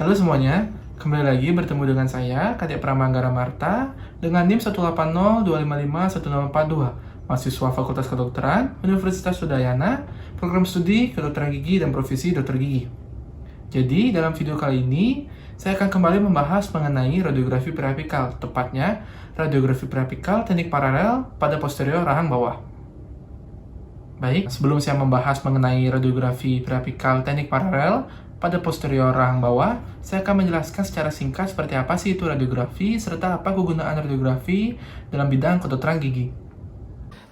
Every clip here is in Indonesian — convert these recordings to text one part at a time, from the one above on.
Halo semuanya, kembali lagi bertemu dengan saya, Kadek Pramanggara Marta, dengan NIM 180255142, mahasiswa Fakultas Kedokteran, Universitas Udayana, program studi Kedokteran Gigi dan Profesi Dokter Gigi. Jadi, dalam video kali ini, saya akan kembali membahas mengenai radiografi periapikal, tepatnya radiografi periapikal teknik paralel pada posterior rahang bawah. Baik, sebelum saya membahas mengenai radiografi periapikal teknik paralel pada posterior rahang bawah, saya akan menjelaskan secara singkat seperti apa sih itu radiografi, serta apa kegunaan radiografi dalam bidang kedokteran gigi.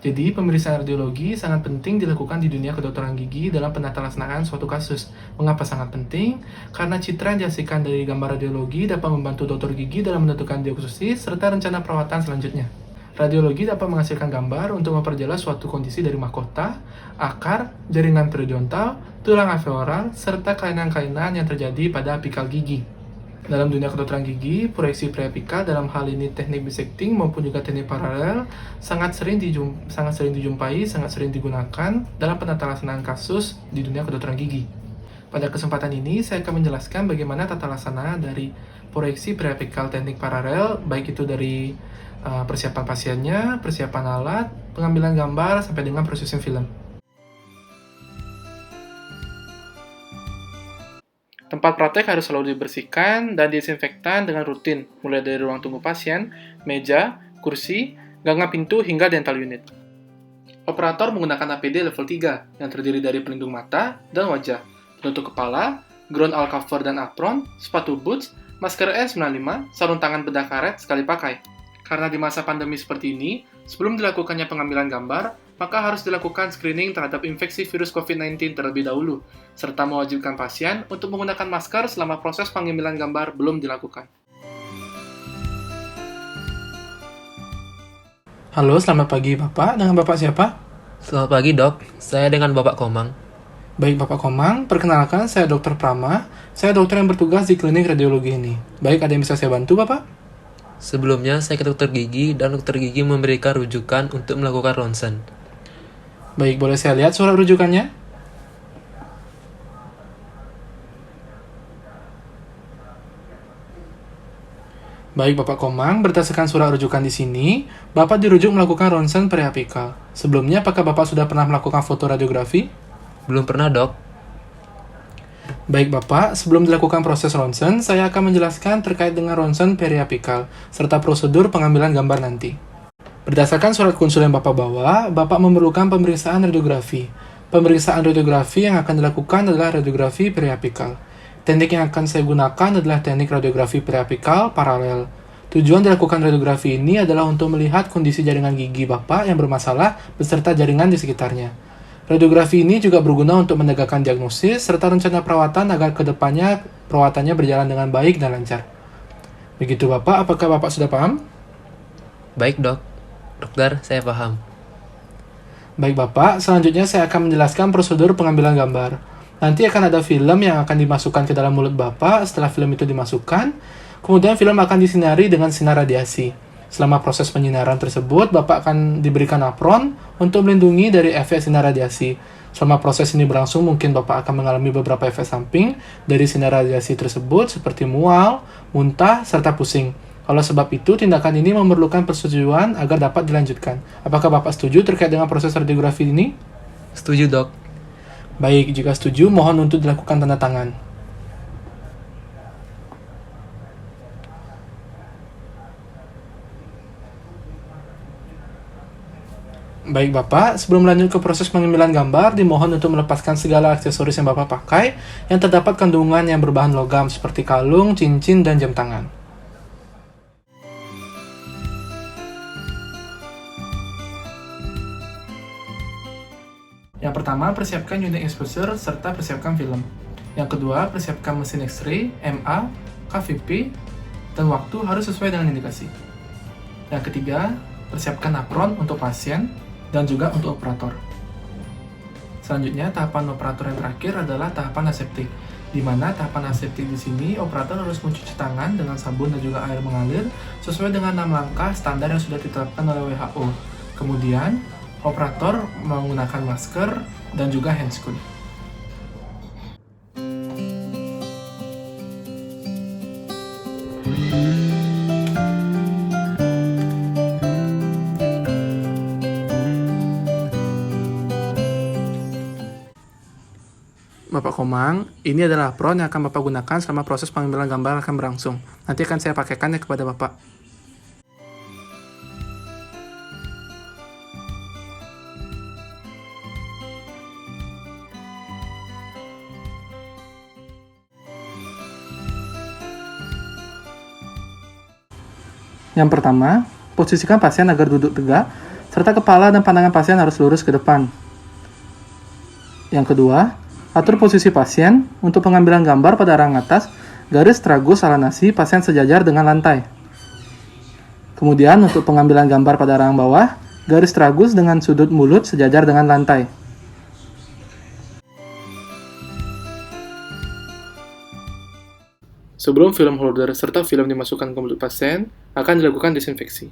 Jadi, pemeriksaan radiologi sangat penting dilakukan di dunia kedokteran gigi dalam penatalaksanaan suatu kasus. Mengapa sangat penting? Karena citra yang dihasilkan dari gambar radiologi dapat membantu dokter gigi dalam menentukan diagnosis serta rencana perawatan selanjutnya. Radiologi dapat menghasilkan gambar untuk memperjelas suatu kondisi dari mahkota, akar, jaringan periodontal, tulang alveolar, serta kelainan-kelainan yang terjadi pada apikal gigi. Dalam dunia kedokteran gigi, proyeksi periapikal dalam hal ini teknik bisecting maupun juga teknik paralel sangat sering dijumpai, sangat sering digunakan dalam penatalaksanaan kasus di dunia kedokteran gigi. Pada kesempatan ini, saya akan menjelaskan bagaimana tata laksana dari proyeksi periapikal teknik paralel, baik itu dari persiapan pasiennya, persiapan alat, pengambilan gambar, sampai dengan processing film. Tempat praktek harus selalu dibersihkan dan disinfektan dengan rutin, mulai dari ruang tunggu pasien, meja, kursi, gagang pintu, hingga dental unit. Operator menggunakan APD level 3 yang terdiri dari pelindung mata dan wajah, penutup kepala, ground all cover dan apron, sepatu boots, masker N95, sarung tangan bedah karet sekali pakai. Karena di masa pandemi seperti ini, sebelum dilakukannya pengambilan gambar, maka harus dilakukan screening terhadap infeksi virus COVID-19 terlebih dahulu, serta mewajibkan pasien untuk menggunakan masker selama proses pengambilan gambar belum dilakukan. Halo, selamat pagi Bapak. Dengan Bapak siapa? Selamat pagi dok, saya dengan Bapak Komang. Baik Bapak Komang, perkenalkan saya Dr. Prama. Saya dokter yang bertugas di klinik radiologi ini. Baik, ada yang bisa saya bantu Bapak? Sebelumnya saya ke dokter gigi dan dokter gigi memberikan rujukan untuk melakukan ronsen. Baik, boleh saya lihat surat rujukannya? Baik Bapak Komang, berdasarkan surat rujukan di sini, Bapak dirujuk melakukan ronsen periapikal. Sebelumnya, apakah Bapak sudah pernah melakukan foto radiografi? Belum pernah dok. Baik Bapak, sebelum dilakukan proses ronsen, saya akan menjelaskan terkait dengan ronsen periapikal, serta prosedur pengambilan gambar nanti. Berdasarkan surat konsul yang Bapak bawa, Bapak memerlukan pemeriksaan radiografi. Pemeriksaan radiografi yang akan dilakukan adalah radiografi periapikal. Teknik yang akan saya gunakan adalah teknik radiografi periapikal paralel. Tujuan dilakukan radiografi ini adalah untuk melihat kondisi jaringan gigi Bapak yang bermasalah beserta jaringan di sekitarnya. Radiografi ini juga berguna untuk menegakkan diagnosis serta rencana perawatan agar kedepannya perawatannya berjalan dengan baik dan lancar. Begitu Bapak, apakah Bapak sudah paham? Baik dok, dokter saya paham. Baik Bapak, selanjutnya saya akan menjelaskan prosedur pengambilan gambar. Nanti akan ada film yang akan dimasukkan ke dalam mulut Bapak. Setelah film itu dimasukkan, kemudian film akan disinari dengan sinar radiasi. Selama proses penyinaran tersebut, Bapak akan diberikan apron untuk melindungi dari efek sinar radiasi. Selama proses ini berlangsung, mungkin Bapak akan mengalami beberapa efek samping dari sinar radiasi tersebut, seperti mual, muntah, serta pusing. Oleh sebab itu, tindakan ini memerlukan persetujuan agar dapat dilanjutkan. Apakah Bapak setuju terkait dengan proses radiografi ini? Setuju dok. Baik, jika setuju, mohon untuk dilakukan tanda tangan. Baik Bapak, sebelum lanjut ke proses pengambilan gambar, dimohon untuk melepaskan segala aksesoris yang Bapak pakai yang terdapat kandungan yang berbahan logam seperti kalung, cincin, dan jam tangan. Yang pertama, persiapkan unit exposure serta persiapkan film. Yang kedua, persiapkan mesin X-ray, MA, KVP, dan waktu harus sesuai dengan indikasi. Yang ketiga, persiapkan apron untuk pasien dan juga untuk operator. Selanjutnya, tahapan operator yang terakhir adalah tahapan aseptik, di mana tahapan aseptik di sini operator harus mencuci tangan dengan sabun dan juga air mengalir sesuai dengan 6 langkah standar yang sudah ditetapkan oleh WHO. Kemudian, operator menggunakan masker dan juga handscoon. Bapak Komang, ini adalah prompt yang akan Bapak gunakan selama proses pengambilan gambar akan berlangsung. Nanti akan saya pakaikannya kepada Bapak. Yang pertama, posisikan pasien agar duduk tegak, serta kepala dan pandangan pasien harus lurus ke depan. Yang kedua, atur posisi pasien untuk pengambilan gambar pada rang atas, garis tragus ala nasi pasien sejajar dengan lantai. Kemudian untuk pengambilan gambar pada rang bawah, garis tragus dengan sudut mulut sejajar dengan lantai. Sebelum film holder serta film dimasukkan ke mulut pasien, akan dilakukan desinfeksi.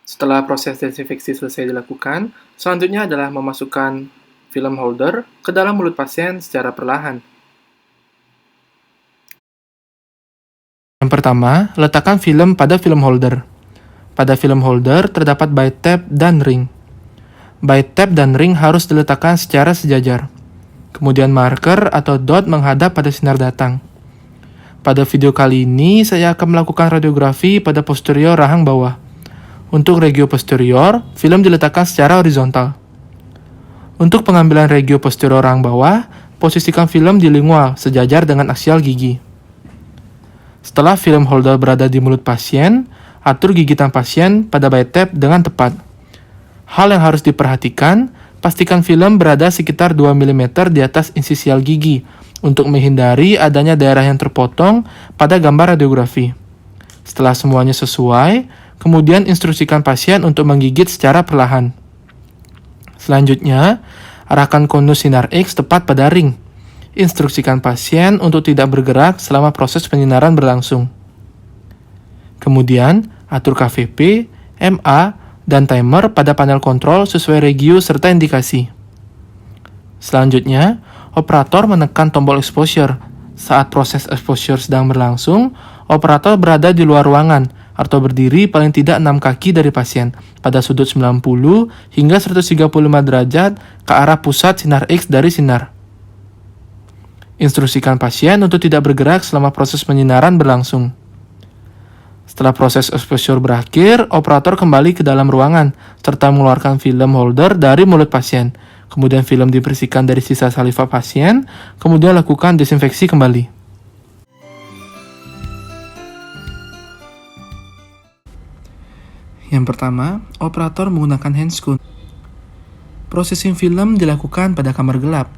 Setelah proses desinfeksi selesai dilakukan, selanjutnya adalah memasukkan film holder ke dalam mulut pasien secara perlahan. Yang pertama, letakkan film pada film holder. Pada film holder terdapat bite tab dan ring. Bite tab dan ring harus diletakkan secara sejajar. Kemudian marker atau dot menghadap pada sinar datang. Pada video kali ini, saya akan melakukan radiografi pada posterior rahang bawah. Untuk regio posterior, film diletakkan secara horizontal. Untuk pengambilan regio posterior rahang bawah, posisikan film di lingual sejajar dengan aksial gigi. Setelah film holder berada di mulut pasien, atur gigitan pasien pada bite tab dengan tepat. Hal yang harus diperhatikan, pastikan film berada sekitar 2 mm di atas insisial gigi untuk menghindari adanya daerah yang terpotong pada gambar radiografi. Setelah semuanya sesuai, kemudian instruksikan pasien untuk menggigit secara perlahan. Selanjutnya, arahkan konus sinar X tepat pada ring. Instruksikan pasien untuk tidak bergerak selama proses penyinaran berlangsung. Kemudian, atur KVP, MA, dan timer pada panel kontrol sesuai regio serta indikasi. Selanjutnya, operator menekan tombol exposure. Saat proses exposure sedang berlangsung, operator berada di luar ruangan atau berdiri paling tidak 6 kaki dari pasien pada sudut 90 hingga 135 derajat ke arah pusat sinar X dari sinar. Instruksikan pasien untuk tidak bergerak selama proses penyinaran berlangsung. Setelah proses exposure berakhir, operator kembali ke dalam ruangan, serta mengeluarkan film holder dari mulut pasien. Kemudian film dibersihkan dari sisa saliva pasien, kemudian lakukan desinfeksi kembali. Yang pertama, operator menggunakan handscoon. Processing film dilakukan pada kamar gelap,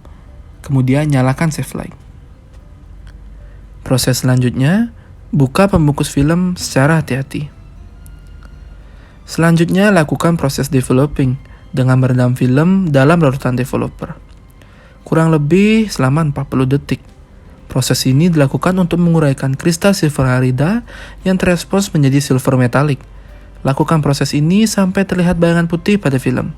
kemudian nyalakan save light. Proses selanjutnya, buka pembungkus film secara hati-hati. Selanjutnya, lakukan proses developing dengan merendam film dalam larutan developer. Kurang lebih selama 40 detik. Proses ini dilakukan untuk menguraikan kristal silver halida yang terespons menjadi silver metalik. Lakukan proses ini sampai terlihat bayangan putih pada film.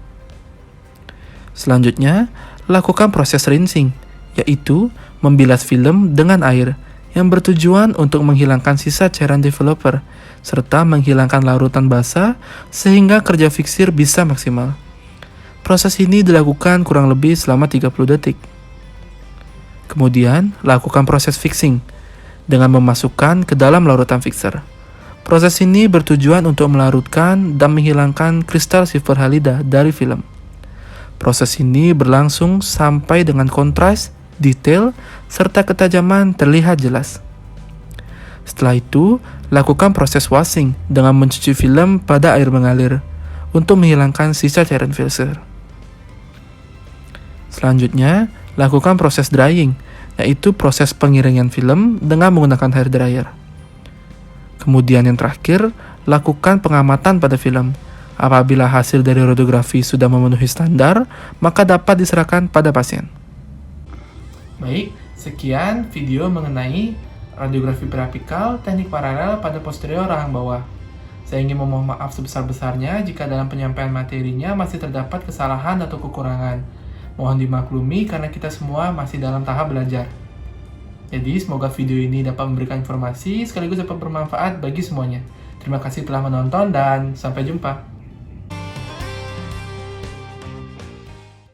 Selanjutnya, lakukan proses rinsing, yaitu membilas film dengan air, yang bertujuan untuk menghilangkan sisa cairan developer, serta menghilangkan larutan basah sehingga kerja fixir bisa maksimal. Proses ini dilakukan kurang lebih selama 30 detik. Kemudian, lakukan proses fixing dengan memasukkan ke dalam larutan fixer. Proses ini bertujuan untuk melarutkan dan menghilangkan kristal silver halida dari film. Proses ini berlangsung sampai dengan kontras, detail, serta ketajaman terlihat jelas. Setelah itu, lakukan proses washing dengan mencuci film pada air mengalir untuk menghilangkan sisa cairan filter. Selanjutnya, lakukan proses drying, yaitu proses pengeringan film dengan menggunakan hair dryer. Kemudian yang terakhir, lakukan pengamatan pada film. Apabila hasil dari radiografi sudah memenuhi standar, maka dapat diserahkan pada pasien. Baik, sekian video mengenai radiografi periapikal teknik paralel pada posterior rahang bawah. Saya ingin memohon maaf sebesar-besarnya jika dalam penyampaian materinya masih terdapat kesalahan atau kekurangan. Mohon dimaklumi karena kita semua masih dalam tahap belajar. Jadi, semoga video ini dapat memberikan informasi sekaligus dapat bermanfaat bagi semuanya. Terima kasih telah menonton dan sampai jumpa.